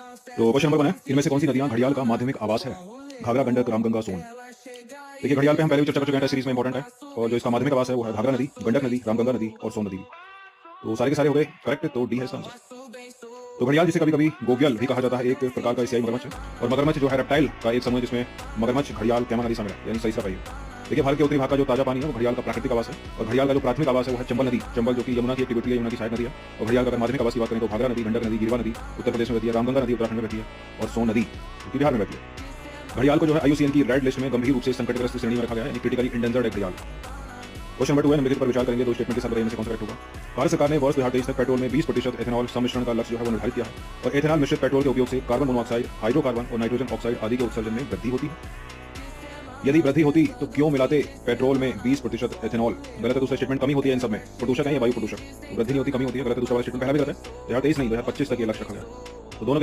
तो question number 1 है, इनमें से कौन सी नदियां घड़ियाल का माध्यमिक आवास है? घाघरा, गंडक, रामगंगा, सोन। देखिए, घड़ियाल पे हम पहले भी चर्चा कर चुके हैं, सीरीज में इंपॉर्टेंट है। और जो इसका माध्यमिक आवास है वो है घाघरा नदी, गंडक नदी, रामगंगा नदी और सोन नदी भी। तो सारे के सारे हो गए करेक्ट, तो डी है इसका आंसर। तो घड़ियाल जिसे कभी कभी गोगियल भी कहा जाता है, एक प्रकार का एशियाई मगरमच्छ है। और मगरमच्छ जो है रेप्टाइल का एक समूह है जिसमें मगरमच्छ, घड़ियाल, कैमन आदि शामिल है, यानी सही सफाई। देखिए, भारत के उत्तरी भाग का जो ताजा पानी है वो घड़ियाल का प्राकृतिक आवास है। और घड़ियाल का जो प्राथमिक आवास है वो है चंबल नदी। चंबल जो कि यमुना की एक ट्रिब्यूटरी है, यमुना की सहायक नदी है। और घड़ियाल का अगर माध्यमिक आवास की बात करें तो घाघरा नदी, गंडक नदी, गिरवा नदी उत्तर प्रदेश में बहती है, रामगंगा नदी उत्तराखंड में बहती है और सोन नदी जो कि बिहार में बहती है। घड़ियाल को जो है IUCN की रेड लिस्ट में गंभीर रूप से संकटग्रस्त श्रेणी में रखा गया है, यानी क्रिटिकली इंडेंजर्ड है घड़ियाल। क्वेश्चन नंबर 2 है, निम्नलिखित पर विचार करेंगे, दो स्टेटमेंट के साथ बताइए इनमें से कौन सा करेक्ट होगा। भारत सरकार ने वर्ष 2023 तक पेट्रोल में 20% एथेनॉल सम्मिश्रण का लक्ष्य जो है वो निर्धारित किया है। और एथेनॉल मिश्रित पेट्रोल के उपयोग से कार्बन मोनोऑक्साइड, हाइड्रोकार्बन और नाइट्रोजन ऑक्साइड आदि के उत्सर्जन में वृद्धि होती है। यदि वृद्धि होती तो क्यों मिलाते पेट्रोल में 20% एथेनॉल? गलत है। दूसरा स्टेटमेंट, कमी होती है इन सब में, प्रदूषक है या वायु प्रदूषक। वृद्धि नहीं होती, कमी होती है, गलत है। दूसरा वाला स्टेटमेंट, पहला भी गलत है। 2023 नहीं, 2025 तक ये लक्ष्य रखा गया। तो दोनों के